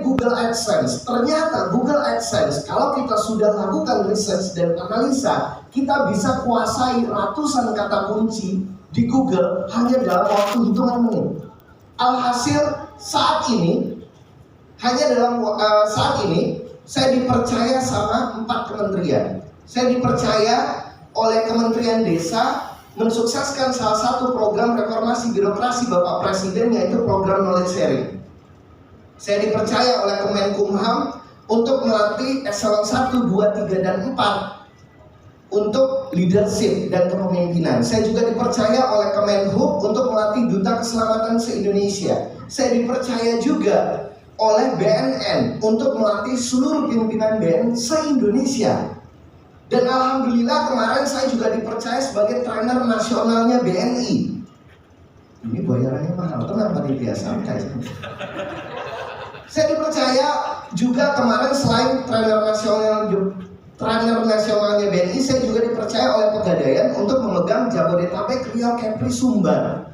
Google AdSense. Ternyata Google AdSense, kalau kita sudah lakukan research dan analisa, kita bisa kuasai ratusan kata kunci di Google hanya dalam waktu hitungan menit. Alhasil saat ini saya dipercaya sama 4 kementerian. Saya dipercaya oleh Kementerian Desa mensukseskan salah satu program reformasi birokrasi Bapak Presiden, yaitu program knowledge sharing. Saya dipercaya oleh Kemenkumham untuk melatih eselon 1, 2, 3, dan 4 untuk leadership dan kepemimpinan. Saya juga dipercaya oleh Kemenhub untuk melatih duta keselamatan se-Indonesia. Saya dipercaya juga oleh BNN untuk melatih seluruh pimpinan BNN se-Indonesia. Dan alhamdulillah kemarin saya juga dipercaya sebagai trainer nasionalnya BNI. Ini bayarannya mahal, tenang panitia, santai. Saya dipercaya juga kemarin selain trainer nasionalnya BNI, saya juga dipercaya oleh Pegadaian untuk memegang Jabodetabek, Riau, Kepri, Sumbar.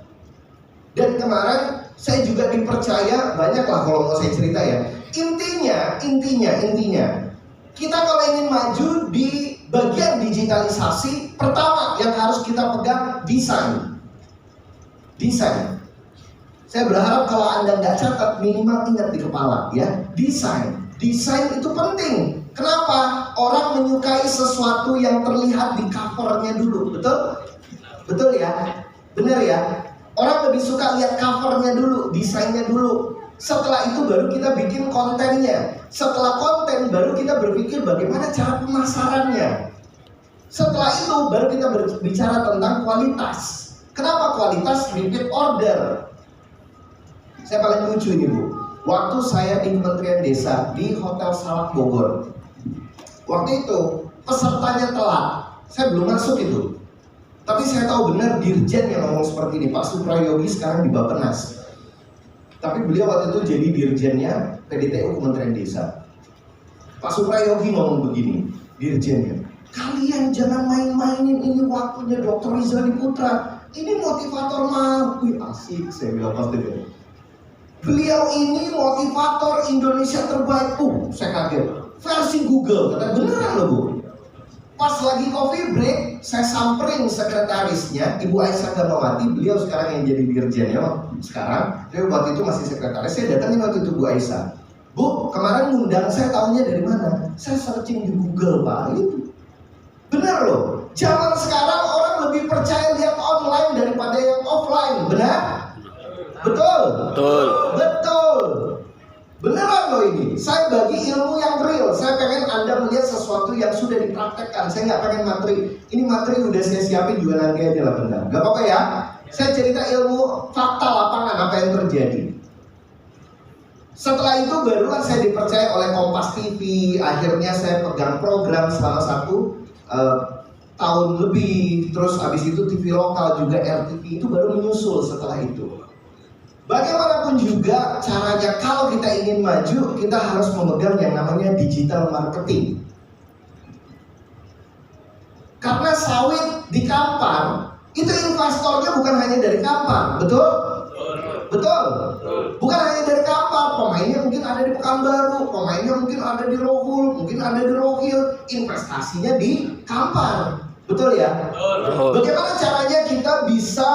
Dan kemarin saya juga dipercaya, banyak lah kalau mau saya cerita ya. Intinya, kita kalau ingin maju di bagian digitalisasi, pertama yang harus kita pegang desain. Saya berharap kalau Anda nggak catat, minimal ingat di kepala ya. Desain itu penting. Kenapa? Orang menyukai sesuatu yang terlihat di covernya dulu, betul? Betul ya? Benar ya? Orang lebih suka lihat covernya dulu, desainnya dulu. Setelah itu baru kita bikin kontennya. Setelah konten baru kita berpikir bagaimana cara pemasarannya. Setelah itu baru kita berbicara tentang kualitas. Kenapa kualitas? Repeat order. Saya paling lucu ini Bu. Waktu saya di Kementerian Desa di Hotel Salak Bogor, waktu itu pesertanya telat. Saya belum masuk itu. Tapi saya tahu benar dirjen yang ngomong seperti ini. Pak Suprayogi sekarang di Bappenas. Tapi beliau waktu itu jadi dirjennya PDTU Kementerian Desa. Pak Suprayogi ngomong begini, dirjennya, kalian jangan main-mainin, ini waktunya Dr. Rizali Putra. Ini motivator mah. Wih asik, saya bilang pasti. Beliau ini motivator Indonesia terbaik. Saya kaget. Versi Google, kata beneran loh Bu. Pas lagi coffee break, saya samperin sekretarisnya, Ibu Aisyah Gamawati. Beliau sekarang yang jadi dirjennya sekarang. Tapi waktu itu masih sekretaris. Saya datangin waktu itu Bu Aisyah. Bu, kemarin ngundang saya, tahunya dari mana? Saya searching di Google Pak. Itu benar loh. Zaman sekarang orang lebih percaya lihat online daripada yang offline. Benar? Betul. Beneran loh ini. Saya bagi ilmu yang real. Saya pengen Anda melihat sesuatu yang sudah dipraktekkan. Saya nggak pengen materi. Ini materi udah saya siapin juga nanti aja lah benar. Gak apa-apa ya. Saya cerita ilmu fakta lapangan apa yang terjadi. Setelah itu barulah saya dipercaya oleh Kompas TV. Akhirnya saya pegang program selama 1 tahun lebih. Terus habis itu TV lokal juga RTV itu baru menyusul setelah itu. Bagaimanapun juga caranya, kalau kita ingin maju, kita harus memegang yang namanya digital marketing. Karena sawit di Kampar, itu investornya bukan hanya dari Kampar, betul? Betul. Bukan hanya dari Kampar, pemainnya mungkin ada di Pekanbaru, pemainnya mungkin ada di Rohul, mungkin ada di Rohil, investasinya di Kampar. Betul ya? Bagaimana caranya kita bisa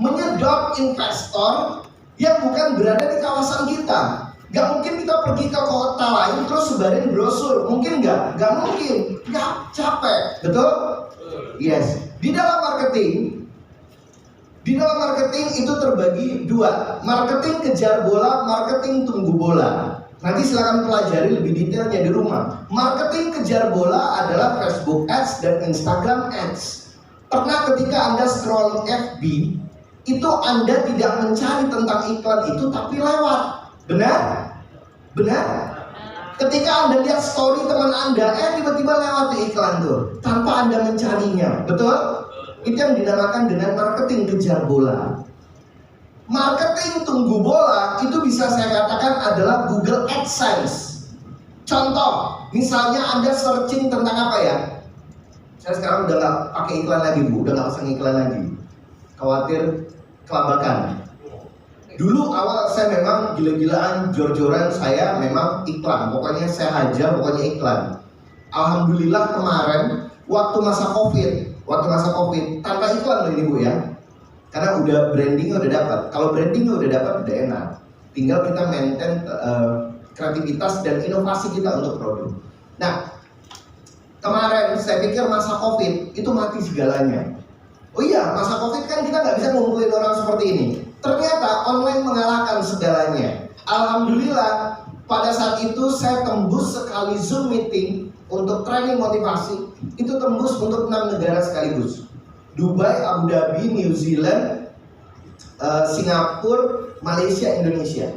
menyedot investor yang bukan berada di kawasan kita? Gak mungkin kita pergi ke kota lain terus sebarin brosur, mungkin nggak? Gak mungkin, nggak, capek, betul? Yes. Di dalam marketing itu terbagi 2, marketing kejar bola, marketing tunggu bola. Nanti silakan pelajari lebih detailnya di rumah. Marketing kejar bola adalah Facebook Ads dan Instagram Ads. Pernah ketika Anda scroll FB, itu Anda tidak mencari tentang iklan itu, tapi lewat. Benar? Ketika Anda lihat story teman Anda, tiba-tiba lewat di iklan tuh, tanpa Anda mencarinya. Betul? Itu yang dinamakan dengan marketing kejar bola. Marketing tunggu bola itu bisa saya katakan adalah Google AdSense. Contoh, misalnya Anda searching tentang apa ya? Saya sekarang udah nggak pakai iklan lagi Bu, udah nggak pasang iklan lagi. Khawatir kelabakan. Dulu awal saya memang gila-gilaan, jor-joran saya memang iklan. Pokoknya saya hajar, pokoknya iklan. Alhamdulillah kemarin waktu masa COVID tanpa iklan loh ini Bu ya. Karena udah brandingnya udah dapat. Kalau brandingnya udah dapat udah enak. Tinggal kita maintain kreativitas dan inovasi kita untuk produk. Nah, kemarin saya pikir masa COVID itu mati segalanya. Oh iya, masa COVID kan kita nggak bisa ngumpulin orang seperti ini. Ternyata online mengalahkan segalanya. Alhamdulillah pada saat itu saya tembus sekali Zoom meeting untuk training motivasi. Itu tembus untuk 6 negara sekaligus. Dubai, Abu Dhabi, New Zealand, Singapura, Malaysia, Indonesia.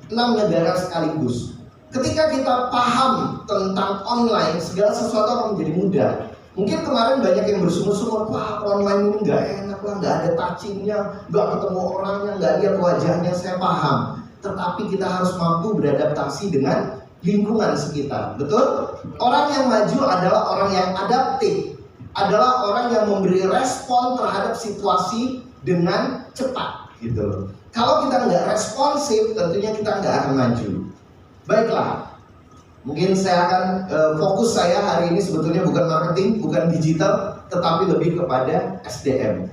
6 negara sekaligus. Ketika kita paham tentang online, segala sesuatu akan menjadi mudah. Mungkin kemarin banyak yang bersungut-sungut, wah online ini nggak enak lah, nggak ada touchingnya, nggak ketemu orangnya, nggak lihat wajahnya. Saya paham, tetapi kita harus mampu beradaptasi dengan lingkungan sekitar. Betul? Orang yang maju adalah orang yang adaptif, adalah orang yang memberi respon terhadap situasi dengan cepat, gitu loh. Kalau kita nggak responsif, tentunya kita nggak akan maju. Baiklah. Mungkin saya akan fokus saya hari ini sebetulnya bukan marketing, bukan digital, tetapi lebih kepada SDM.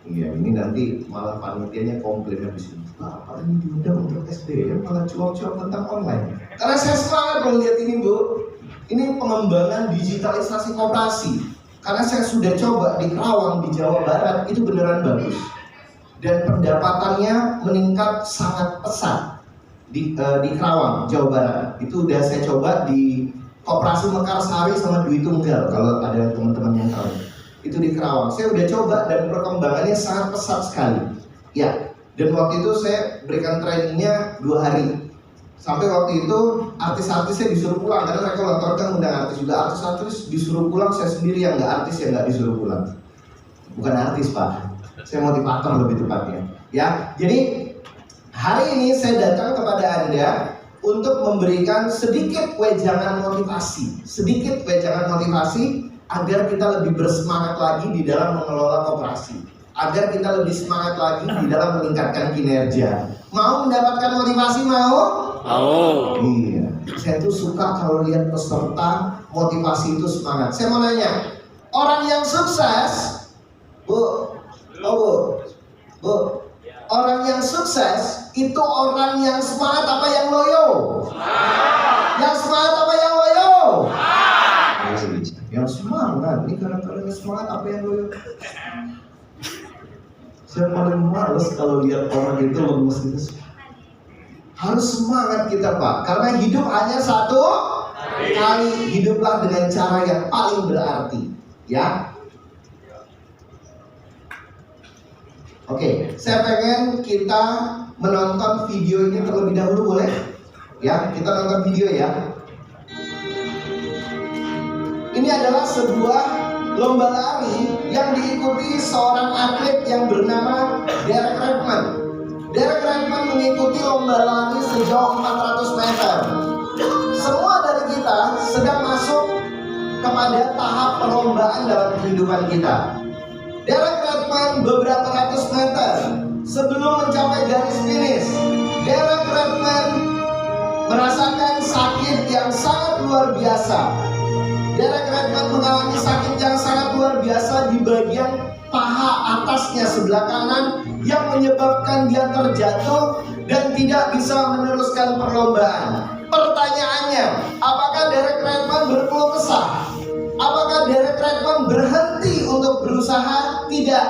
Iya, ini nanti malah panitianya komplain habis ini. Apa ini diundang untuk SDM malah cuap-cuap tentang online? Karena saya semangat melihat ini Bu. Ini pengembangan digitalisasi koperasi. Karena saya sudah coba di Kerawang di Jawa Barat itu beneran bagus. Dan pendapatannya meningkat sangat pesat. Di Kerawang, Jawa Barat. Itu udah saya coba di Koperasi Mekarsari sama Dwi Tunggal kalau ada teman-teman yang tahu. Itu di Kerawang. Saya udah coba dan perkembangannya sangat pesat sekali. Ya, dan waktu itu saya berikan trainingnya 2 hari. Sampai waktu itu artis-artisnya disuruh pulang karena mereka ulang tahun kan undang artis juga. Artis-artis disuruh pulang, saya sendiri yang nggak artis yang nggak disuruh pulang. Bukan artis Pak, saya motivator lebih tepatnya. Ya, jadi hari ini saya datang kepada Anda untuk memberikan sedikit wejangan motivasi agar kita lebih bersemangat lagi di dalam mengelola koperasi, agar kita lebih semangat lagi di dalam meningkatkan kinerja. Mau mendapatkan motivasi? Mau? Iya. Saya tuh suka kalau lihat peserta motivasi itu semangat. Saya mau nanya, orang yang sukses, Bu, orang yang sukses itu orang yang semangat apa yang loyo? Yang semangat apa yang loyo? Yang semangat. Ini kadang-kadang semangat apa yang loyo? Saya paling males kalau lihat orang itu lemes gitu. Harus semangat kita Pak, karena hidup hanya satu kali. Hiduplah dengan cara yang paling berarti, ya. Oke, saya pengen kita menonton video ini terlebih dahulu, boleh? Ya, kita nonton video ya. Ini adalah sebuah lomba lari yang diikuti seorang atlet yang bernama Derek Redmond. Derek Redmond mengikuti lomba lari sejauh 400 meter. Semua dari kita sedang masuk kepada tahap perlombaan dalam kehidupan kita. Derek Redmond beberapa ratus meter sebelum mencapai garis finish, Derek Redmond merasakan sakit yang sangat luar biasa. Derek Redmond mengalami sakit yang sangat luar biasa di bagian paha atasnya sebelah kanan yang menyebabkan dia terjatuh dan tidak bisa meneruskan perlombaan. Pertanyaannya, apakah Derek Redmond berkeluh kesah? Apakah Derek Redmond berhenti untuk berusaha? Tidak.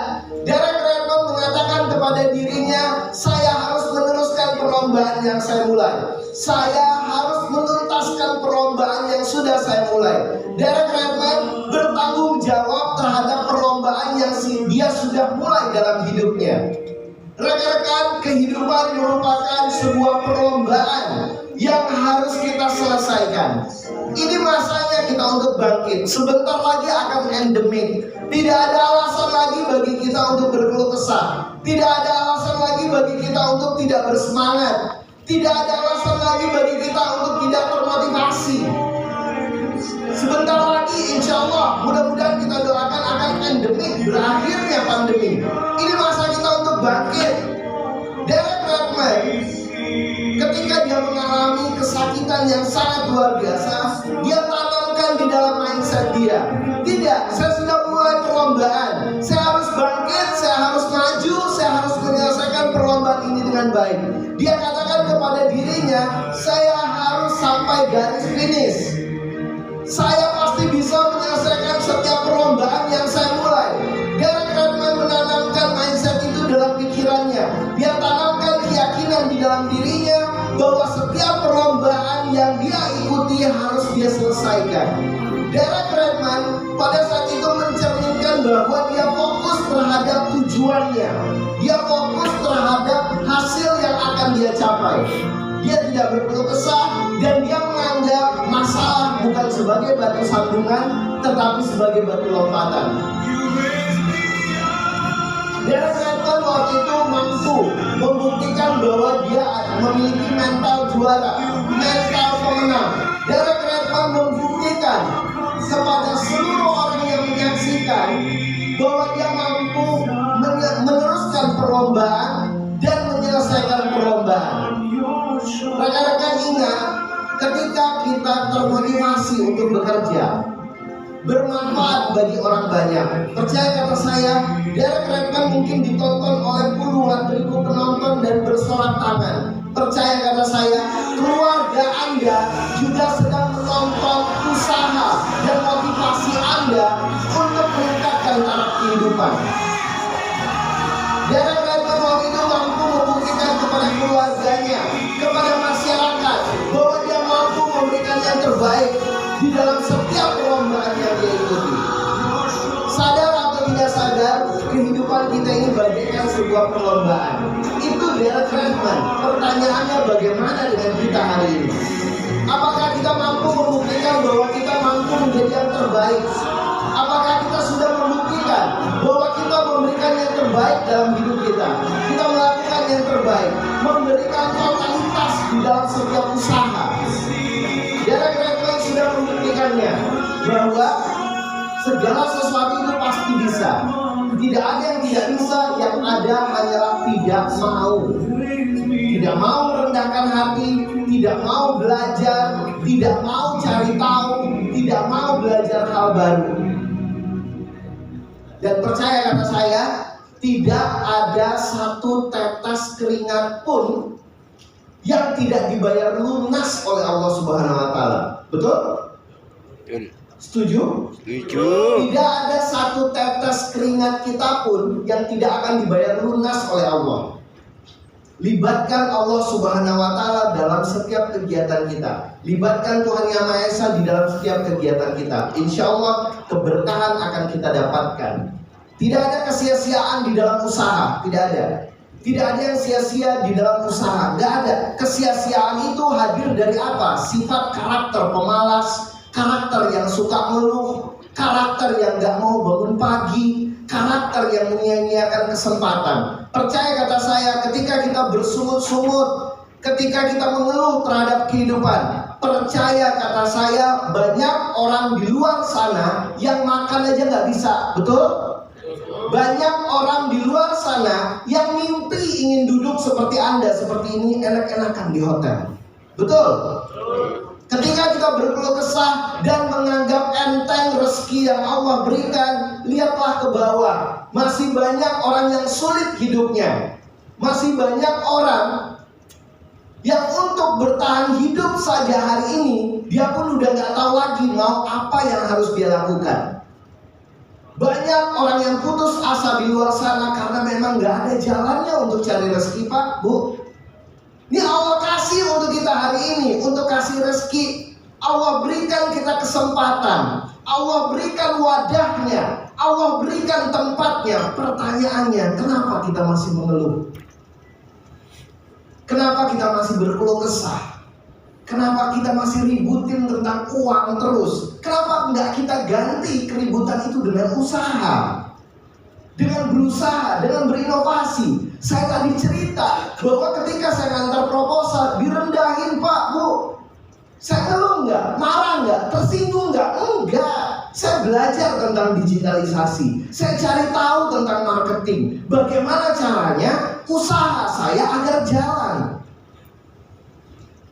Derek Redmond mengatakan kepada dirinya, saya harus meneruskan perlombaan yang saya mulai. Saya harus menuntaskan perlombaan yang sudah saya mulai. Derek Redmond bertanggung jawab terhadap perlombaan yang dia sudah mulai dalam hidupnya. Rekan-rekan, kehidupan merupakan sebuah perlombaan yang harus kita selesaikan. Ini masanya kita untuk bangkit. Sebentar lagi akan endemik. Tidak ada alasan lagi bagi kita untuk berkeluh kesah. Tidak ada alasan lagi bagi kita untuk tidak bersemangat. Tidak ada alasan lagi bagi kita untuk tidak termotivasi. Sebentar lagi insya Allah, mudah-mudahan kita doakan akan endemik, berakhirnya pandemi. Ini masa kita untuk bangkit. Derek mengalami kesakitan yang sangat luar biasa, dia tanamkan di dalam mindset dia. Tidak, saya sudah mulai perlombaan, saya harus bangkit, saya harus maju, saya harus menyelesaikan perlombaan ini dengan baik. Dia katakan kepada dirinya, saya harus sampai garis finish. Saya pasti bisa menyelesaikan setiap perlombaan yang saya mulai. Derek Redmond menanamkan mindset itu dalam pikirannya. Dia tanamkan keyakinan di dalam dirinya bahwa setiap perlombaan yang dia ikuti harus dia selesaikan. Derek Redmond pada saat itu mencerminkan bahwa dia fokus terhadap tujuannya. Dia fokus terhadap hasil yang akan dia capai. Dia tidak berkeluh kesah dan dia menganggap masalah bukan sebagai batu sandungan tetapi sebagai batu lompatan. Derek Redmond waktu itu mampu membuktikan bahwa dia memiliki mental juara, mental pemenang. Derek Redmond membuktikan kepada seluruh orang yang menyaksikan bahwa dia mampu meneruskan perlombaan dan menyelesaikan perlombaan. Rekan-rekan ingat, ketika kita termotivasi untuk bekerja, bermanfaat bagi orang banyak. Percaya kata saya, Derek Redmond mungkin ditonton oleh puluhan ribu penonton dan bersorak tangan. Percaya kata saya, keluarga Anda juga sedang menonton usaha dan motivasi Anda untuk meningkatkan taraf kehidupan. Derek Redmond waktu itu mampu membuktikan kepada keluarganya, kepada masyarakat, bahwa dia mampu memberikan yang terbaik di dalam setiap perlombaan yang dia ikuti. Sadar atau tidak sadar, kehidupan kita ini bagaikan sebuah perlombaan. Itu Derek Redmond. Pertanyaannya, bagaimana dengan kita hari ini? Apakah kita mampu membuktikan bahwa kita mampu menjadi yang terbaik? Apakah kita sudah membuktikan bahwa kita memberikan yang terbaik dalam hidup kita? Kita melakukan yang terbaik, memberikan totalitas di dalam setiap usaha. Derek Redmond sudah membuktikannya bahwa segala sesuatu itu pasti bisa. Tidak ada yang tidak bisa, yang ada hanyalah tidak mau. Tidak mau merendahkan hati, tidak mau belajar, tidak mau cari tahu, tidak mau belajar hal baru. Dan percaya kata saya, tidak ada satu tetes keringat pun yang tidak dibayar lunas oleh Allah Subhanahu wa taala. Betul? Setuju? Setuju. Tidak ada satu tetes keringat kita pun yang tidak akan dibayar lunas oleh Allah. Libatkan Allah Subhanahu wa taala dalam setiap kegiatan kita. Libatkan Tuhan Yang Maha Esa di dalam setiap kegiatan kita. Insya Allah keberkahan akan kita dapatkan. Tidak ada kesia-siaan di dalam usaha, tidak ada. Tidak ada yang sia-sia di dalam usaha, tidak ada. Kesia-siaan itu hadir dari apa? Sifat karakter pemalas, karakter yang suka ngeluh, karakter yang gak mau bangun pagi, karakter yang menyia-nyiakan kesempatan. Percaya kata saya, ketika kita bersungut-sungut, ketika kita mengeluh terhadap kehidupan, percaya kata saya, banyak orang di luar sana yang makan aja gak bisa. Betul? Banyak orang di luar sana yang mimpi ingin duduk seperti Anda, seperti ini, enak-enakan di hotel. Betul? Ketika kita berkeluh kesah dan menganggap enteng rezeki yang Allah berikan, lihatlah ke bawah. Masih banyak orang yang sulit hidupnya. Masih banyak orang yang untuk bertahan hidup saja hari ini, dia pun udah gak tahu lagi mau apa yang harus dia lakukan. Banyak orang yang putus asa di luar sana karena memang gak ada jalannya untuk cari rezeki, Pak, Bu. Ini Allah kasih untuk kita hari ini, untuk kasih rezeki. Allah berikan kita kesempatan, Allah berikan wadahnya, Allah berikan tempatnya. Pertanyaannya, kenapa kita masih mengeluh? Kenapa kita masih berkeluh kesah? Kenapa kita masih ributin tentang uang terus? Kenapa enggak kita ganti keributan itu dengan usaha? Dengan berusaha, dengan berinovasi. Saya tadi cerita bahwa ketika saya ngantar proposal, direndahin, Pak, Bu. Saya ngeluh enggak? Marah enggak? Tersinggung enggak? Enggak. Saya belajar tentang digitalisasi. Saya cari tahu tentang marketing. Bagaimana caranya usaha saya agar jalan.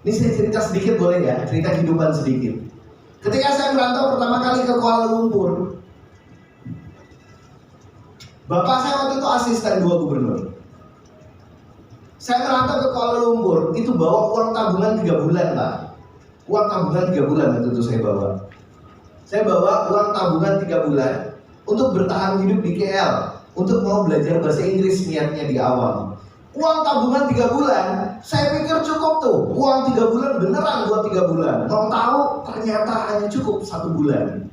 Ini saya cerita sedikit boleh ya, cerita kehidupan sedikit. Ketika saya merantau pertama kali ke Kuala Lumpur, bapak saya waktu itu asisten 2 gubernur. Saya merantau ke Kuala Lumpur, itu bawa uang tabungan 3 bulan Pak. Uang tabungan 3 bulan waktu itu saya bawa. Saya bawa uang tabungan 3 bulan untuk bertahan hidup di KL, untuk mau belajar bahasa Inggris niatnya di awal. Uang tabungan 3 bulan, saya pikir cukup tuh. Uang 3 bulan beneran buat 3 bulan. Mau tahu ternyata hanya cukup 1 bulan.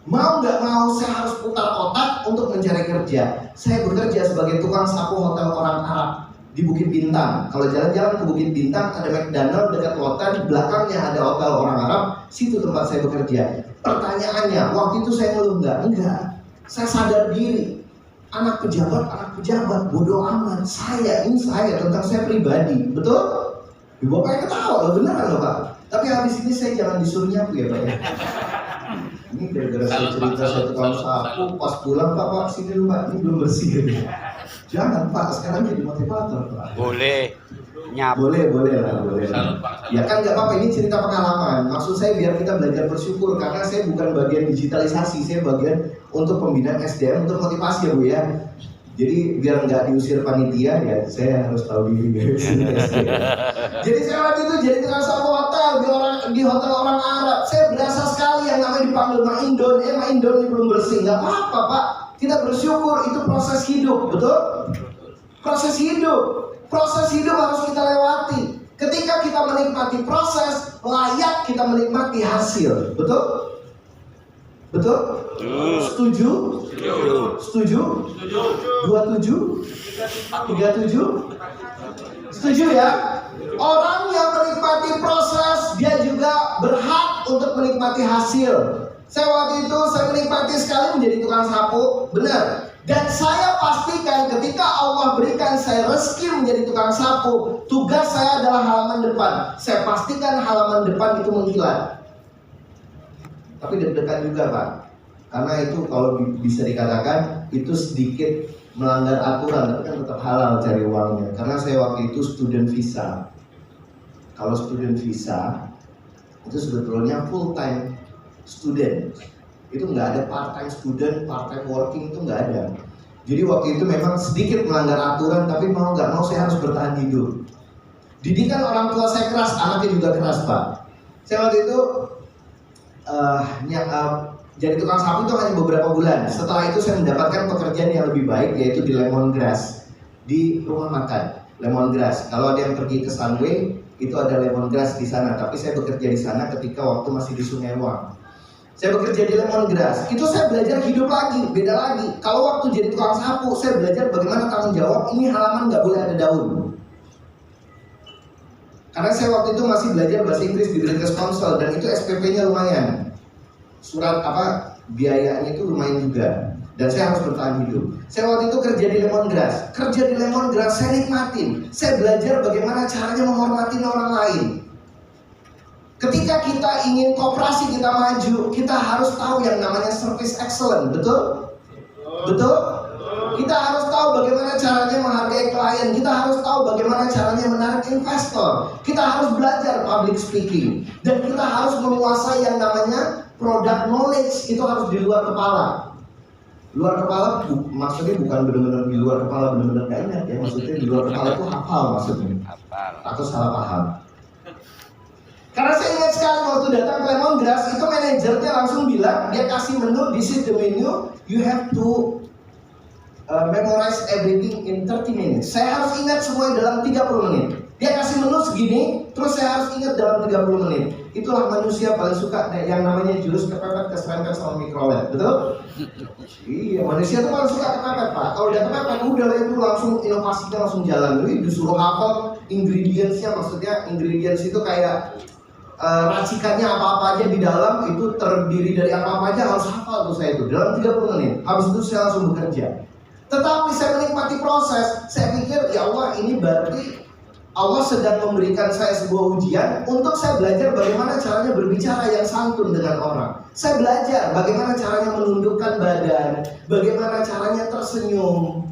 Mau nggak mau saya harus putar otak untuk mencari kerja. Saya bekerja sebagai tukang sapu hotel orang Arab di Bukit Bintang. Kalau jalan-jalan ke Bukit Bintang ada McDonald dekat loten, belakangnya ada hotel orang Arab, situ tempat saya bekerja. Pertanyaannya, waktu itu saya ngeluh nggak? Enggak. Saya sadar diri. Anak pejabat, bodoh amat. Saya tentang saya pribadi, betul? Ibu bapaknya ketawa, loh beneran loh Pak. Tapi habis ini saya jangan disuruh nyapu ya Pak ya. Ini gara-gara saya cerita saya tukang sapu, pas pulang Pak sini dulu Pak, ini belum bersih. Jangan Pak, sekarang jadi motivator Pak. Boleh. Nyapu. Boleh lah. Ya kan nggak apa-apa, ini cerita pengalaman. Maksud saya biar kita belajar bersyukur, karena saya bukan bagian digitalisasi, saya bagian untuk pembinaan SDM, untuk motivasi ya Bu ya. Jadi biar nggak diusir panitia ya, saya harus tahu diri. Jadi saya waktu itu jadi tukang sapu hotel di hotel orang Arab. Saya berasa sekali yang namanya dipanggil Maindon. Maindon ini belum bersih, nggak apa-apa Pak. Kita bersyukur, itu proses hidup, betul? Proses hidup harus kita lewati. Ketika kita menikmati proses, layak kita menikmati hasil. Betul? Setuju? 27? 37? Setuju ya? Orang yang menikmati proses, dia juga berhak untuk menikmati hasil. Saya waktu itu menikmati sekali menjadi tukang sapu, benar. Dan saya pastikan ketika Allah berikan saya rezeki menjadi tukang sapu, tugas saya adalah halaman depan. Saya pastikan halaman depan itu mengkilat. Tapi deg-degan juga Pak, karena itu kalau bisa dikatakan itu sedikit melanggar aturan, tapi kan tetap halal cari uangnya. Karena saya waktu itu student visa. Kalau student visa itu sebetulnya full time student. Itu nggak ada part-time student, part-time working, itu nggak ada. Jadi waktu itu memang sedikit melanggar aturan, tapi mau nggak mau saya harus bertahan hidup. Didikan orang tua saya keras, anaknya juga keras Pak. Saya waktu itu jadi tukang sapu itu hanya beberapa bulan. Setelah itu saya mendapatkan pekerjaan yang lebih baik, yaitu di Lemongrass, di rumah makan Lemongrass. Kalau ada yang pergi ke Sunway, itu ada Lemongrass di sana. Tapi saya bekerja di sana ketika waktu masih di Sungai Wang. Saya bekerja di Lemongrass, itu saya belajar hidup lagi, beda lagi. Kalau waktu jadi tukang sapu, saya belajar bagaimana tanggung jawab, ini halaman nggak boleh ada daun. Karena saya waktu itu masih belajar bahasa Inggris di British Council, dan itu SPP-nya lumayan. Surat biayanya itu lumayan juga. Dan saya harus bertahan hidup. Saya waktu itu kerja di Lemongrass, saya nikmatin. Saya belajar bagaimana caranya menghormati orang lain. Ketika kita ingin koperasi kita maju, kita harus tahu yang namanya service excellent, betul? Kita harus tahu bagaimana caranya menghargai klien, kita harus tahu bagaimana caranya menarik investor, kita harus belajar public speaking, dan kita harus menguasai yang namanya product knowledge, itu harus di luar kepala. Luar kepala maksudnya bukan benar-benar di luar kepala benar-benar gak ingat ya, maksudnya di luar kepala itu hafal maksudnya. Aku salah paham. Karena saya ingat sekali waktu datang ke Lemongrass, itu manajernya langsung bilang, dia kasih menu, this is the menu, you have to memorize everything in 30 minutes. Saya harus ingat semuanya dalam 30 menit. Dia kasih menu segini, terus saya harus ingat dalam 30 menit. Itulah manusia paling suka yang namanya jurus kepepet, keserempet sama mikrolet, betul? Iya, manusia itu paling suka kepepet Pak. Kalau udah kepepet, udah itu langsung inovasinya langsung jalan. Jadi disuruh hafal ingredients-nya, maksudnya ingredients itu kayak racikannya apa-apa aja di dalam, itu terdiri dari apa-apa aja harus hafal tuh saya itu dalam 30 menit. Habis itu saya langsung bekerja. Tetapi saya menikmati proses. Saya pikir ya Allah, ini berarti Allah sedang memberikan saya sebuah ujian untuk saya belajar bagaimana caranya berbicara yang santun dengan orang. Saya belajar bagaimana caranya menundukkan badan, bagaimana caranya tersenyum.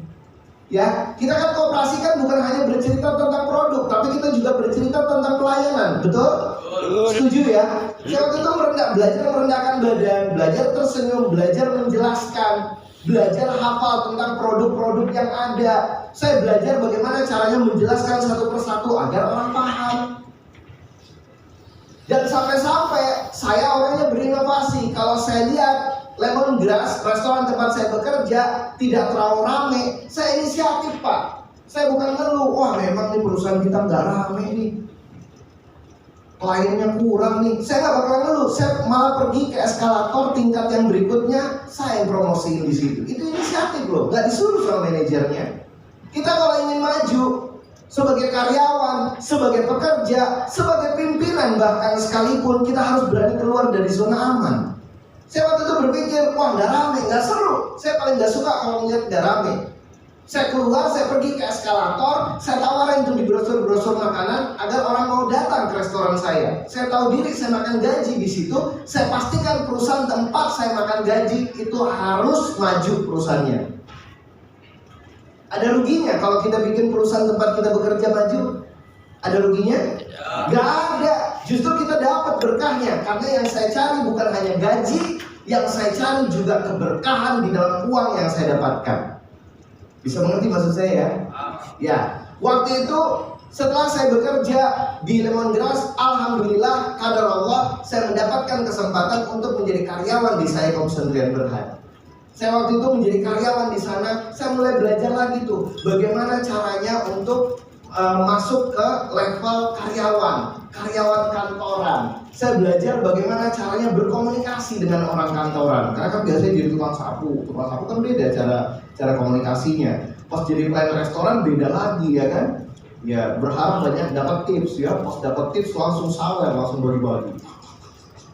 Ya, kita kan kooperasi kan bukan hanya bercerita tentang produk, tapi kita juga bercerita tentang pelayanan, betul? Setuju ya? Saya waktu itu belajar merendahkan badan, belajar tersenyum, belajar menjelaskan, belajar hafal tentang produk-produk yang ada. Saya belajar bagaimana caranya menjelaskan satu persatu agar orang paham. Dan sampai-sampai saya orangnya berinovasi. Kalau saya lihat Lemongrass, restoran tempat saya bekerja, tidak terlalu rame, saya inisiatif, Pak. Saya bukan ngeluh, wah memang nih perusahaan kita nggak rame nih, kliennya kurang nih. Saya nggak bakal ngeluh, saya malah pergi ke eskalator tingkat yang berikutnya, saya yang promosiin di situ. Itu inisiatif loh, nggak disuruh sama manajernya. Kita kalau ingin maju sebagai karyawan, sebagai pekerja, sebagai pimpinan bahkan sekalipun, kita harus berani keluar dari zona aman. Saya waktu itu berpikir, wah nggak rame, nggak seru. Saya paling nggak suka kalau melihat nggak rame. Saya keluar, saya pergi ke eskalator, saya tawarin tuh di brosur-brosur makanan agar orang mau datang ke restoran saya. Saya tahu diri saya makan gaji di situ. Saya pastikan perusahaan tempat saya makan gaji itu harus maju perusahaannya. Ada ruginya kalau kita bikin perusahaan tempat kita bekerja maju? Ada ruginya? Gak ada. Justru kita dapat berkahnya. Karena yang saya cari bukan hanya gaji, yang saya cari juga keberkahan di dalam uang yang saya dapatkan. Bisa mengerti maksud saya ya? Ya. Waktu itu setelah saya bekerja di Lemongrass, alhamdulillah kadar Allah, saya mendapatkan kesempatan untuk menjadi karyawan di Saya Sendirian Berhad. Saya waktu itu menjadi karyawan di sana. Saya mulai belajar lagi tuh bagaimana caranya untuk masuk ke level karyawan kantoran. Saya belajar bagaimana caranya berkomunikasi dengan orang kantoran. Karena kan biasanya jadi tukang sapu kan beda cara komunikasinya. Pas jadi pelayan restoran beda lagi ya kan? Ya berharap banyak dapat tips ya. Pas dapat tips langsung sawer, langsung bagi-bagi.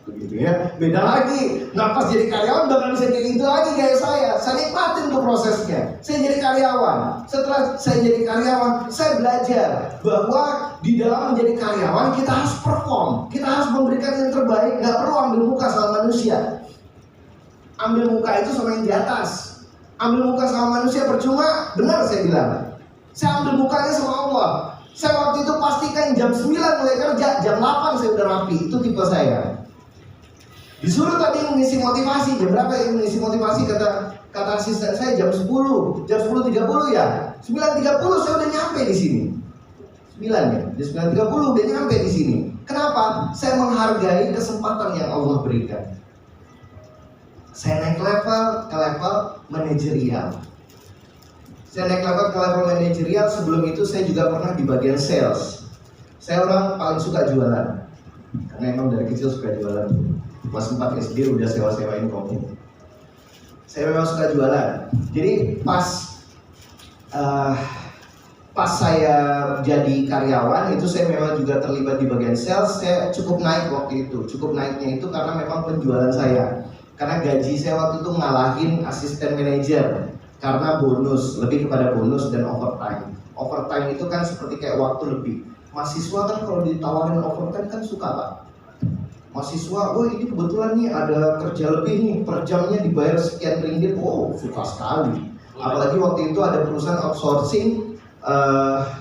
Begitu ya, beda lagi. Nah pas jadi karyawan bakal bisa kayak gitu lagi kayak saya nikmatin tuh prosesnya. Saya jadi karyawan. Setelah saya jadi karyawan, saya belajar bahwa di dalam menjadi karyawan kita harus perform, kita harus memberikan yang terbaik. Gak perlu ambil muka sama manusia. Ambil muka itu sama yang di atas. Ambil muka sama manusia percuma. Benar saya bilang. Saya ambil mukanya sama Allah. Saya waktu itu pastikan jam 9 mulai kerja, jam 8 saya udah rapi. Itu tipe saya. Disuruh tadi mengisi motivasi, jam berapa ya mengisi motivasi kata asisten saya jam 10 30 ya. 9.30 saya udah nyampe di sini. 9 ya, jam 9.30 udah nyampe di sini. Kenapa? Saya menghargai kesempatan yang Allah berikan. Saya naik level ke level manajerial. Sebelum itu saya juga pernah di bagian sales. Saya orang paling suka jualan. Karena emang dari kecil suka jualan. Kelas 4 SD udah sewa-sewain kopi. Saya memang suka jualan. Jadi pas saya jadi karyawan itu saya memang juga terlibat di bagian sales. Saya cukup naik waktu itu. Cukup naiknya itu karena memang penjualan saya. Karena gaji saya waktu itu ngalahin asisten manajer. Karena bonus, lebih kepada bonus dan overtime. Overtime itu kan seperti kayak waktu lebih. Mahasiswa kan kalau ditawarin overtime kan suka Pak. Mahasiswa, oh ini kebetulan nih ada kerja lebih nih, per jamnya dibayar sekian ringgit, oh suka sekali. Apalagi waktu itu ada perusahaan outsourcing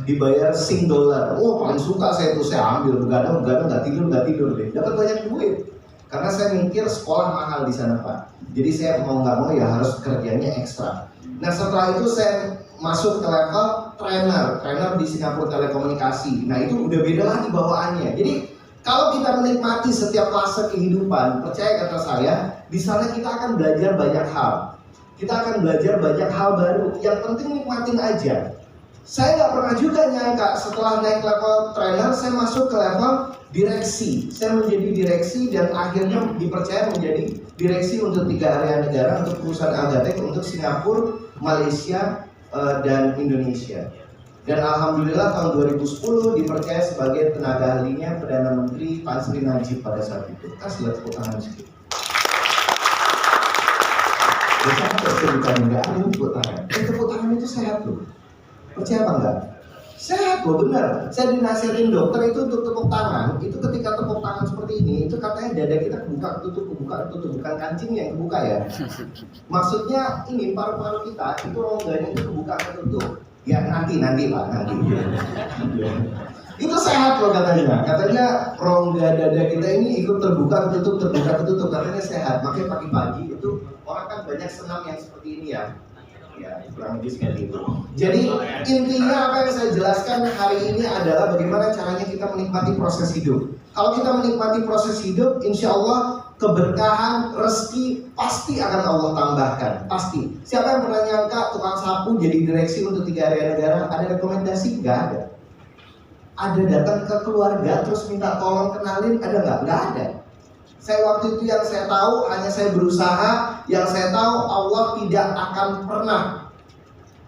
dibayar $, oh paling suka saya tuh, saya ambil begadang nggak tidur deh, dapat banyak duit. Karena saya mikir sekolah mahal di sana Pak, jadi saya mau nggak mau ya harus kerjanya ekstra. Nah setelah itu saya masuk ke level trainer di Singapura Telekomunikasi. Nah itu udah beda lagi bawaannya. Jadi kalau kita menikmati setiap fase kehidupan, percaya kata saya, di sana kita akan belajar banyak hal. Kita akan belajar banyak hal baru. Yang penting nikmatin aja. Saya nggak pernah juga nyangka setelah naik level trainer, saya masuk ke level direksi. Saya menjadi direksi dan akhirnya dipercaya menjadi direksi untuk 3 area negara untuk perusahaan Algatek untuk Singapura, Malaysia, dan Indonesia. Dan alhamdulillah tahun 2010 dipercaya sebagai tenaga ahlinya Perdana Menteri Tan Sri Najib pada saat itu. Kasih lihat tepuk tangan sedikit. Biasanya ada sebutan enggak ada tepuk tangan. Tepuk tangan itu sehat loh. Percaya apa enggak? Sehat loh benar. Saya dinasihatin dokter itu untuk tepuk tangan. Itu ketika tepuk tangan seperti seperti ini, itu katanya dada kita kebuka ketutup, bukan kancing yang kebuka ya. Maksudnya ini paru-paru kita itu rongganya itu kebuka ketutup. Ya nanti Pak, nanti. Itu sehat loh katanya rongga dada kita ini ikut terbuka ketutup, katanya sehat. Makanya pagi-pagi itu orang kan banyak senam yang seperti ini ya. Ya, kurang lebih seperti itu. Jadi intinya apa yang saya jelaskan hari ini adalah bagaimana caranya kita menikmati proses hidup. Kalau kita menikmati proses hidup, insya Allah keberkahan, rezeki pasti akan Allah tambahkan. Pasti. Siapa yang pernah nyangka tukang sapu jadi direksi untuk 3 area negara? Ada rekomendasi? Nggak ada. Ada datang ke keluarga terus minta tolong kenalin? Ada nggak? Nggak ada. Saya waktu itu yang saya tahu hanya saya berusaha, yang saya tahu Allah tidak akan pernah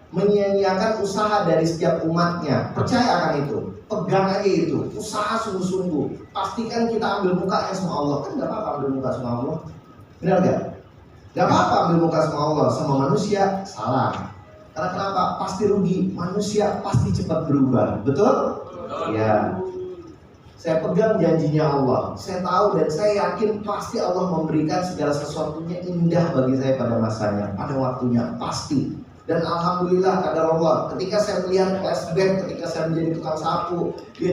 menyia-nyiakan usaha dari setiap umatnya. Percaya akan itu, pegang aja itu, usaha sungguh-sungguh. Pastikan kita ambil mukanya sama Allah. Kan nggak apa-apa ambil muka sama Allah, benar nggak? Nggak apa-apa ambil muka sama Allah, sama manusia salah. Karena kenapa? Pasti rugi. Manusia pasti cepat berubah, betul? Ya. Saya pegang janjinya Allah. Saya tahu dan saya yakin pasti Allah memberikan segala sesuatunya indah bagi saya pada masanya, pada waktunya, pasti. Dan alhamdulillah kadar Allah, ketika saya melihat flashback, ketika saya menjadi tukang sapu, dia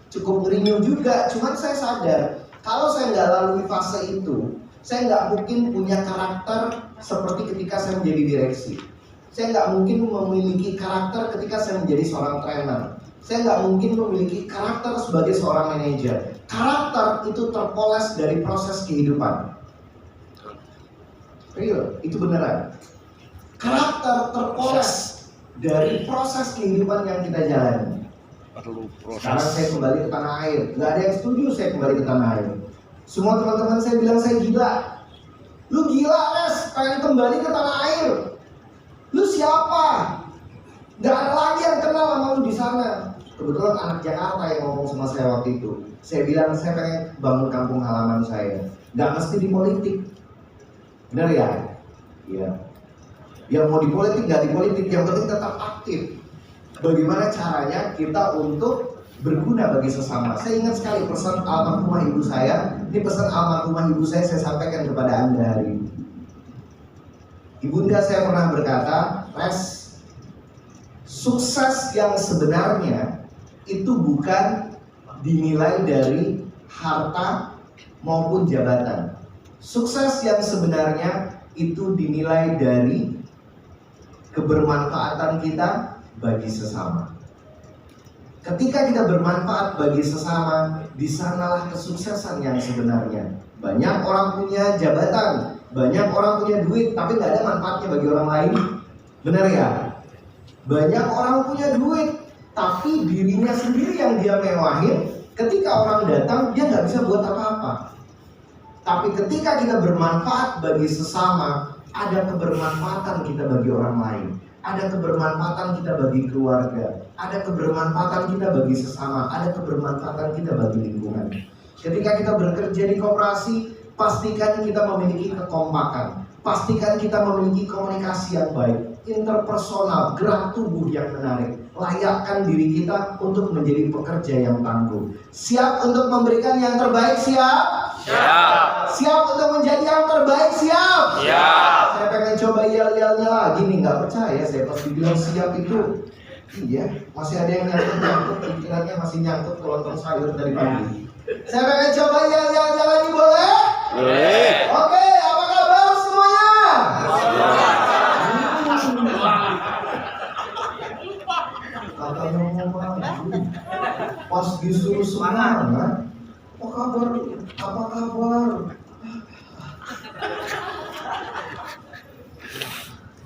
cukup ngerinyuh juga. Cuman saya sadar, kalau saya nggak lalui fase itu, saya nggak mungkin punya karakter seperti ketika saya menjadi direksi. Saya nggak mungkin memiliki karakter ketika saya menjadi seorang trainer. Saya nggak mungkin memiliki karakter sebagai seorang manajer. Karakter itu terpoles dari proses kehidupan. Real, itu beneran. Karakter terpoles dari proses kehidupan yang kita jalani. Sekarang saya kembali ke tanah air. Nggak ada yang setuju saya kembali ke tanah air. Semua teman-teman saya bilang saya gila. Lu gila, Nes, pengen kembali ke tanah air. Lu siapa? Nggak ada lagi yang kenal sama lu di sana. Kebetulan anak Jakarta yang ngomong sama saya waktu itu. Saya bilang saya pengen bangun kampung halaman saya. Nggak mesti di politik. Benar ya? Iya. Yang mau di politik nggak di politik, yang penting tetap aktif. Bagaimana caranya kita untuk berguna bagi sesama. Saya ingat sekali pesan almarhumah ibu saya. Ini pesan almarhumah ibu saya sampaikan kepada Anda hari ini. Ibunda saya pernah berkata, "Res, sukses yang sebenarnya itu bukan dinilai dari harta maupun jabatan. Sukses yang sebenarnya itu dinilai dari kebermanfaatan kita bagi sesama. Ketika kita bermanfaat bagi sesama, di sanalah kesuksesan yang sebenarnya. Banyak orang punya jabatan, banyak orang punya duit, tapi nggak ada manfaatnya bagi orang lain. Benar ya? Banyak orang punya duit, tapi dirinya sendiri yang dia mewahin. Ketika orang datang, dia nggak bisa buat apa-apa. Tapi ketika kita bermanfaat bagi sesama, ada kebermanfaatan kita bagi orang lain. Ada kebermanfaatan kita bagi keluarga. Ada kebermanfaatan kita bagi sesama. Ada kebermanfaatan kita bagi lingkungan. Ketika kita bekerja di koperasi, pastikan kita memiliki kekompakan. Pastikan kita memiliki komunikasi yang baik, interpersonal, gerak tubuh yang menarik. Layakkan diri kita untuk menjadi pekerja yang tangguh. Siap untuk memberikan yang terbaik, siap? Siap. Siap untuk menjadi yang terbaik, siap? Siap. Saya pengen coba yel-yelnya lagi nih, nggak percaya saya pas dibilang siap itu. Iya, masih ada yang nyangkut, pikirannya masih nyangkut ke lontong sayur dari pagi. Saya pengen coba yel-yelnya lagi, boleh? Boleh. Oke, apa kabar semuanya? Katanya mau maju, pas disuruh semangat. Apa kabar? Apa kabar?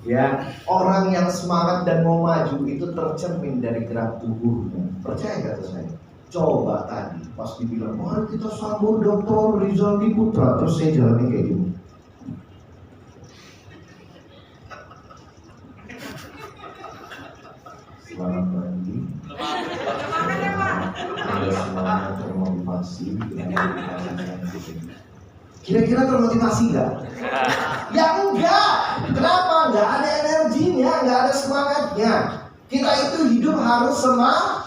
Ya, orang yang semangat dan mau maju itu tercermin dari gerak tubuhnya. Percaya gak tuh saya? Coba tadi pas dibilang, mari kita sambut Dr. Rizaldi Putra, terus saya jalannya kayak gini. Selamat pagi. Ada semuanya termotivasi dengan kira-kira termotivasi nggak? Ya enggak. Kenapa? Nggak ada energinya, nggak ada semangatnya. Kita itu hidup harus semangat.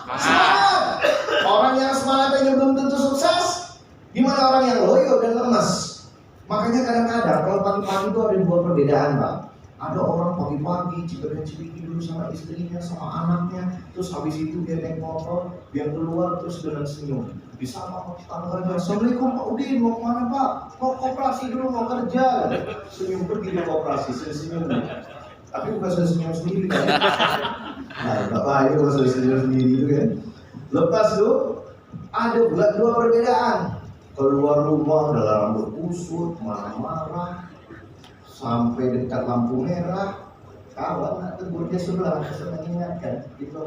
Orang yang semangatnya belum tentu sukses. Gimana orang yang loyo dan lemes? Makanya kadang-kadang kalau pagi-pagi itu ada dua perbedaan, Pak. Ada orang pagi-pagi cipika-cipiki dulu sama istrinya, sama anaknya, terus habis itu dia naik motor, dia keluar terus dengan senyum. Disapa tetangganya, Assalamualaikum Pak Udin, mau kemana Pak? Mau koperasi dulu, mau kerja. Senyum pergi di koperasi, senyum. Tapi bukan senyum sendiri kan? Nah, Bapak ini bukan senyum sendiri itu kan? Lepas itu ada dua perbedaan. Keluar rumah dalam rambut kusut, marah-marah, sampai dekat lampu merah, kawan nak tegur dia sebelah, saya mengingatkan, itu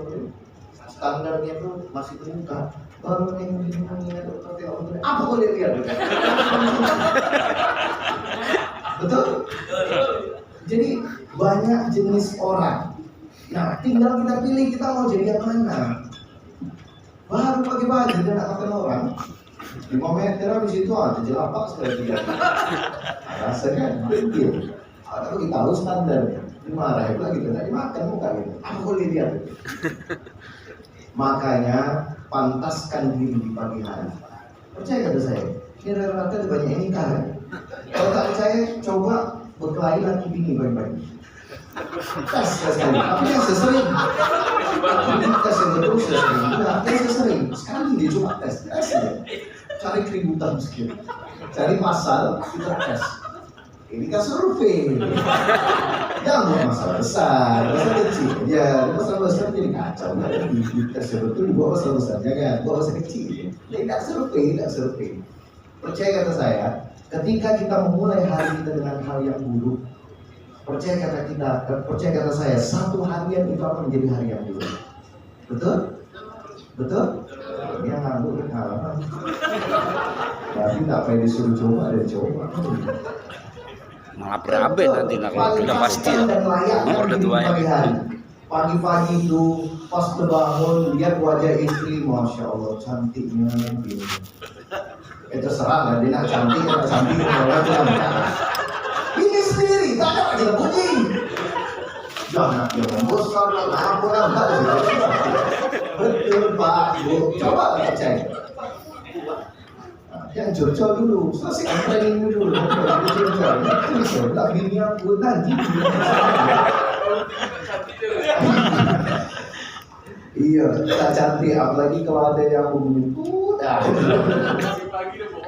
standarnya itu masih terbuka. Baru mengingat dokter apa boleh lihat? Betul? Jadi banyak jenis orang. Nah, tinggal kita pilih kita mau jadi yang mana. Baru pagi-pagi dia nak makan orang. 5 meter habis itu aja jelapak sekali tidak. Rasanya kecil. Ada bagi tahu standarnya. Dimarahin lagi tidak dimakan muka gitu. Apa boleh lihat? Makanya pantaskan diri di pagi hari. Percaya kata saya. Ini rata-rata banyak yang nikah. Kalau tak percaya coba berkelahi laki bini baik-baik. Tes sekali. Tapi yang sesering. Tes yang betul sesering. Tes sesering. Sekali dia cuma tes. Cari keributan sedikit, cari pasal, kita tes. Ini kan survei. Jangan buat masalah besar, masalah kecil. Ya, masalah besar jadi kacau. Di tes betul dibawa masalah besar, jangan bawa masalah kecil. Tidak survei. Percaya kata saya, ketika kita memulai hari kita dengan hal yang buruk, percaya kata saya, satu harian itu akan menjadi hari yang buruk. Betul? Dia nganggur pengalaman. Tapi tak payah disuruh coba, dia coba. Malah berabe nanti kalau udah pasti nomor keduanya. Pagi-pagi itu pas terbangun lihat wajah istri, masya Allah cantiknya gitu. Terserah kan dia nak cantik atau cantik ini sendiri tak ada lagi bunyi. Jangan membesar apa betul Pak Ibu, coba kita cek. Yang jujur dulu, selesai training dulu. Jujur, tak bini aku nanti. Iya, kita cantik apalagi kalau ada yang begitu.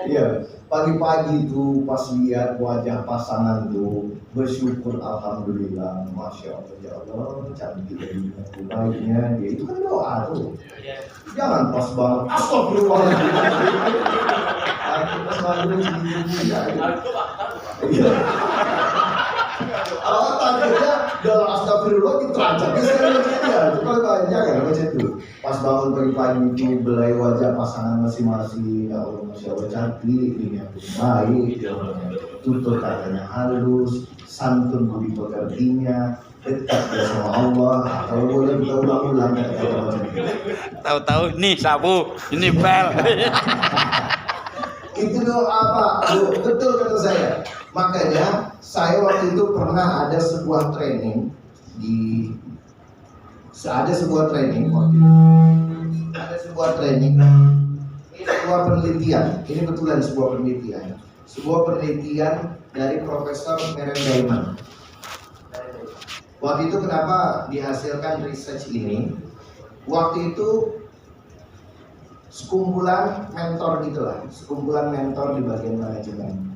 Iya, pagi-pagi itu pas lihat wajah pasangan tuh bersyukur alhamdulillah, masya Allah ya Allah cantik dari baiknya dia itu kan doa tuh. Jangan pas banget astagfirullahaladzim. Pas banget iya. Allah takutnya dalam astagfirullah diteracak ya. Coba jangan baca itu. Pas bangun pagi-pagi itu belai wajah pasangan masing-masing. Ya Allah masya Allah cantik ini aku baik. Tutur katanya halus, santun budi pekertinya, dekat sama Allah. Kalau boleh kita ulang-ulang kata-kata macam itu. Tahu-tahu nih sapu, ini pel. Itu doa apa? Betul kata saya. Makanya saya waktu itu pernah ada sebuah training ada sebuah training ini sebuah penelitian. Ini betulan sebuah penelitian dari Profesor Maren Diamond. Waktu itu kenapa dihasilkan research ini? Waktu itu sekumpulan mentor di bagian manajemen.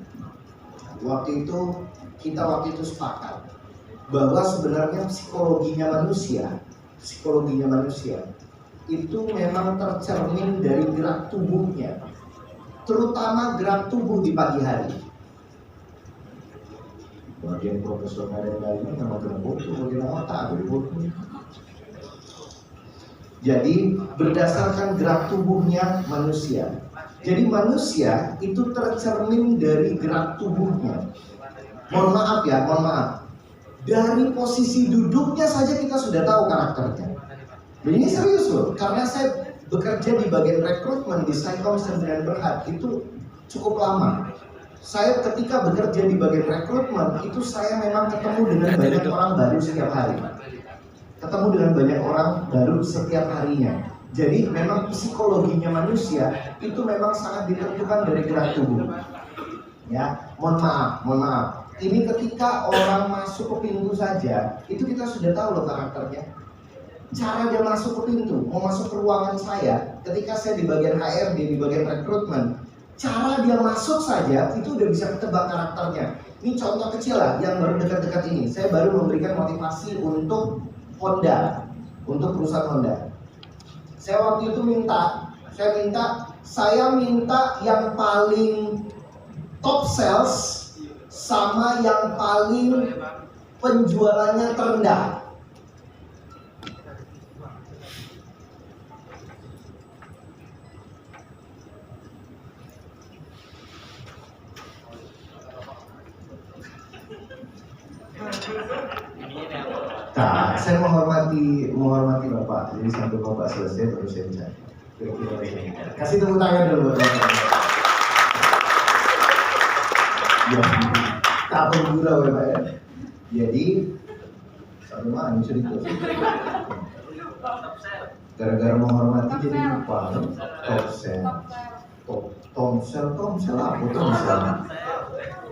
Waktu itu kita sepakat bahwa sebenarnya psikologinya manusia itu memang tercermin dari gerak tubuhnya, terutama gerak tubuh di pagi hari. Bagian Profesor Maren ini nama terbuka, bagian otak terbuka. Jadi berdasarkan gerak tubuhnya manusia. Jadi manusia itu tercermin dari gerak tubuhnya. Mohon maaf. Dari posisi duduknya saja kita sudah tahu karakternya. Dan ini serius loh, karena saya bekerja di bagian rekrutmen di Saikom Sendirian Berhad itu cukup lama. Saya ketika bekerja di bagian rekrutmen itu saya memang ketemu dengan banyak orang baru setiap hari. Ketemu dengan banyak orang baru setiap harinya. Jadi memang psikologinya manusia itu memang sangat ditentukan dari gerak tubuh. Ya, mohon maaf. Ini ketika orang masuk ke pintu saja, itu kita sudah tahu loh karakternya. Cara dia masuk ke pintu, mau masuk ke ruangan saya, ketika saya di bagian HRD, di bagian rekrutmen, cara dia masuk saja itu udah bisa ketebak karakternya. Ini contoh kecil lah, yang baru dekat-dekat ini. Saya baru memberikan motivasi untuk Honda, untuk perusahaan Honda. Saya waktu itu saya minta yang paling top sales sama yang paling penjualannya terendah. Nah, saya menghormati Bapak. Jadi sampai Bapak selesai baru saya bicara. Kasih tepuk tangan dulu buat Bapak. Ya, tak bergurau ya Pak ya. Jadi satu mana cerita. Gara-gara menghormati jadi lupa. Tomsel apa Tomsel?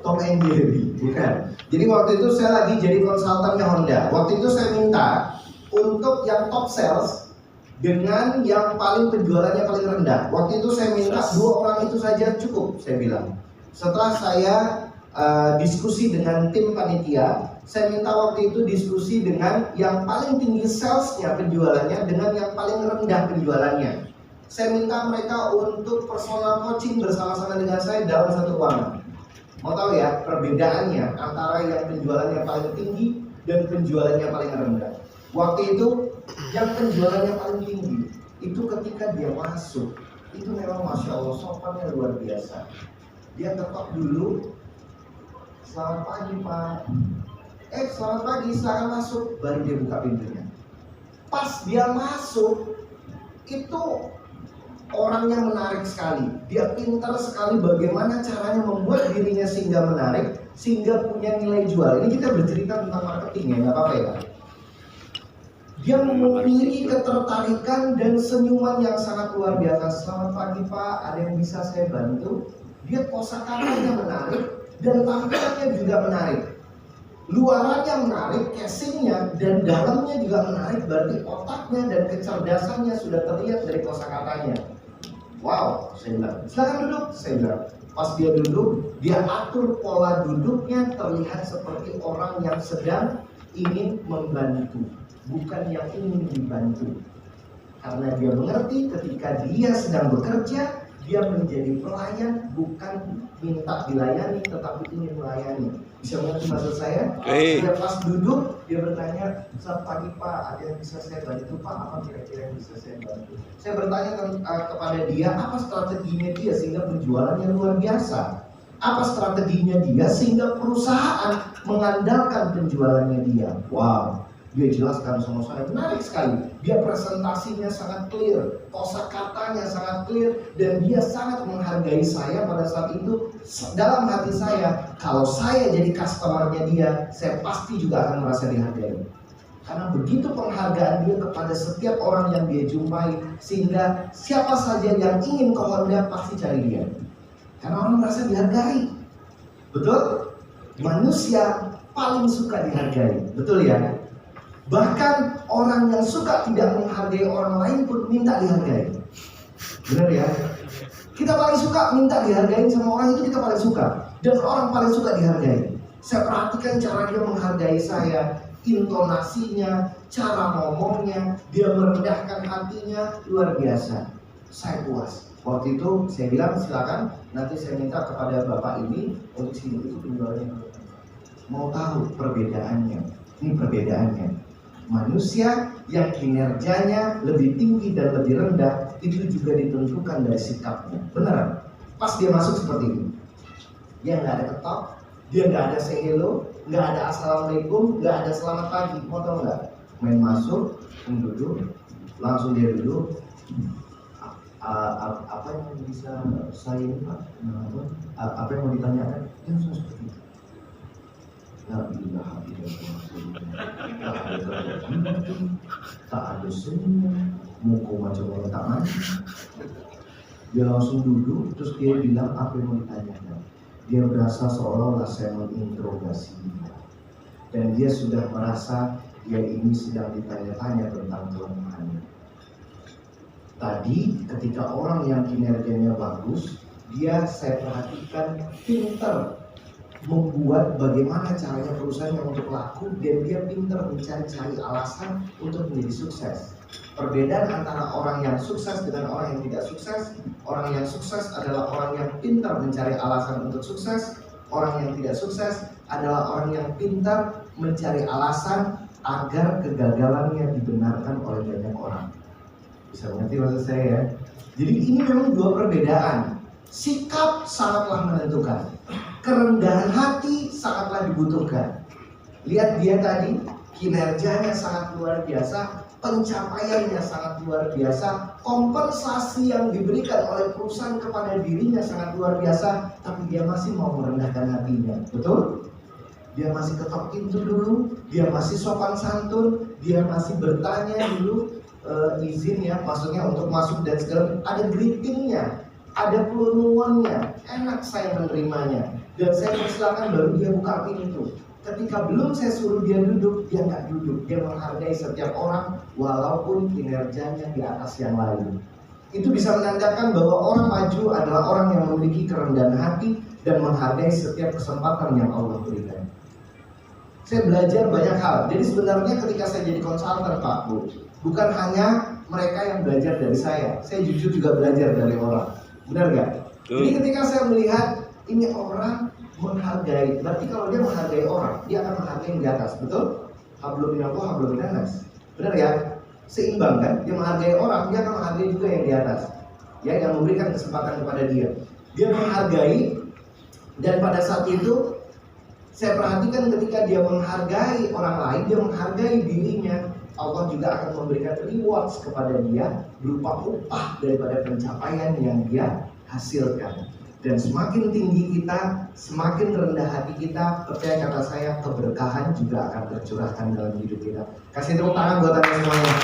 Tom and Jerry, bukan. Jadi waktu itu saya lagi jadi konsultannya Honda. Waktu itu saya minta untuk yang top sales dengan yang paling penjualannya paling rendah. Waktu itu saya minta 2 orang itu saja cukup, saya bilang. Setelah saya diskusi dengan tim panitia, saya minta waktu itu diskusi dengan yang paling tinggi salesnya penjualannya dengan yang paling rendah penjualannya. Saya minta mereka untuk personal coaching bersama-sama dengan saya dalam satu ruangan. Mau tahu ya perbedaannya antara yang penjualannya paling tinggi dan penjualannya paling rendah. Waktu itu yang penjualannya paling tinggi itu ketika dia masuk itu memang masya Allah sopannya luar biasa. Dia ketok dulu, selamat pagi Pak. Selamat pagi, silakan masuk. Baru dia buka pintunya. Pas dia masuk itu orangnya menarik sekali. Dia pintar sekali bagaimana caranya membuat dirinya sehingga menarik, sehingga punya nilai jual. Ini kita bercerita tentang marketing ya, nggak apa-apa ya. Dia memiliki ketertarikan dan senyuman yang sangat luar biasa. Selamat pagi Pak, ada yang bisa saya bantu? Dia kosakatanya menarik dan tampilannya juga menarik. Luarannya menarik, casingnya dan dalamnya juga menarik. Berarti otaknya dan kecerdasannya sudah terlihat dari kosakatanya. Wow, saya bilang, silakan duduk. Saya bilang, pas dia duduk, dia atur pola duduknya terlihat seperti orang yang sedang ingin membantu, bukan yang ingin dibantu. Karena dia mengerti ketika dia sedang bekerja, dia menjadi pelayan, bukan minta dilayani, tetapi ingin melayani. Bisa mengerti maksud saya? Dia pas duduk, dia bertanya, selamat pagi Pak, ada yang bisa saya bantu Pak? Apa kira-kira yang bisa saya bantu? Saya bertanya kepada dia, apa strateginya dia sehingga penjualannya luar biasa? Apa strateginya dia sehingga perusahaan mengandalkan penjualannya dia? Wow, dia jelaskan sama saya, menarik sekali. Dia presentasinya sangat clear, kosakatanya sangat clear, dan dia sangat menghargai saya pada saat itu. Dalam hati saya, kalau saya jadi customernya dia, saya pasti juga akan merasa dihargai. Karena begitu penghargaan dia kepada setiap orang yang dia jumpai, sehingga siapa saja yang ingin ke Honda pasti cari dia. Karena orang merasa dihargai. Betul? Manusia paling suka dihargai. Betul ya? Bahkan orang yang suka tidak menghargai orang lain pun minta dihargai. Benar ya? Kita paling suka minta dihargai sama orang itu, kita paling suka. Dan orang paling suka dihargai. Saya perhatikan cara dia menghargai saya, intonasinya, cara ngomongnya, dia merendahkan hatinya, luar biasa. Saya puas. Waktu itu saya bilang silakan, nanti saya minta kepada bapak ini untuk sini itu penjualannya. Mau tahu perbedaannya? Ini perbedaannya. Manusia yang kinerjanya lebih tinggi dan lebih rendah itu juga ditentukan dari sikapnya. Beneran? Pas dia masuk seperti ini, dia nggak ada ketok, dia nggak ada say hello, nggak ada assalamualaikum, nggak ada selamat pagi. Mau tahu nggak? Main masuk, duduk, langsung dia duduk. Apa yang bisa saya Pak? Apa yang mau ditanyakan? Dia langsung seperti itu. La ilaha illallah. Tak ada senyum, muku macam orang tak mandi. Dia langsung duduk, terus dia bilang apa yang mau ditanyakan. Dia berasa seolah-olah saya menginterogasi dia. Dan dia sudah merasa dia ini sedang ditanya-tanya tentang kelemahannya. Tadi ketika orang yang kinerjanya bagus, dia saya perhatikan pintar membuat bagaimana caranya perusahaannya untuk laku, dan dia pintar mencari-cari alasan untuk menjadi sukses. Perbedaan antara orang yang sukses dengan orang yang tidak sukses, orang yang sukses adalah orang yang pintar mencari alasan untuk sukses, orang yang tidak sukses adalah orang yang pintar mencari alasan agar kegagalannya dibenarkan oleh banyak orang. Bisa mengerti maksud saya ya? Jadi ini memang dua perbedaan. Sikap sangatlah menentukan. Kerendahan hati sangatlah dibutuhkan. Lihat dia tadi, kinerjanya sangat luar biasa, pencapaiannya sangat luar biasa, kompensasi yang diberikan oleh perusahaan kepada dirinya sangat luar biasa, tapi dia masih mau merendahkan hatinya. Betul? Dia masih ketok pintu dulu, dia masih sopan santun, dia masih bertanya dulu izin ya, maksudnya untuk masuk dan segala, ada greetingnya, ada pelunuannya, enak saya menerimanya, dan saya persilakan baru dia buka pintu. Ketika belum saya suruh dia duduk, dia nggak duduk. Dia menghargai setiap orang walaupun kinerjanya di atas yang lain. Itu bisa menandakan bahwa orang maju adalah orang yang memiliki kerendahan hati dan menghargai setiap kesempatan yang Allah berikan. Saya belajar banyak hal. Jadi sebenarnya ketika saya jadi konsultan Pak Bu, bukan hanya mereka yang belajar dari saya jujur juga belajar dari orang. Benar nggak? Jadi ketika saya melihat ini orang menghargai, berarti kalau dia menghargai orang, dia akan menghargai yang di atas, betul? Hablum minallah, hablum minannas. Benar ya? Seimbang kan? Dia menghargai orang, dia akan menghargai juga yang di atas, ya, yang memberikan kesempatan kepada dia. Dia menghargai, dan pada saat itu saya perhatikan ketika dia menghargai orang lain, dia menghargai dirinya, Allah juga akan memberikan rewards kepada dia berupa upah daripada pencapaian yang dia hasilkan. Dan semakin tinggi kita, semakin rendah hati kita, percaya kata saya, keberkahan juga akan tercurahkan dalam hidup kita. Kasih tepuk tangan buat anda semuanya.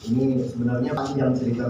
Ini sebenarnya panjang cerita.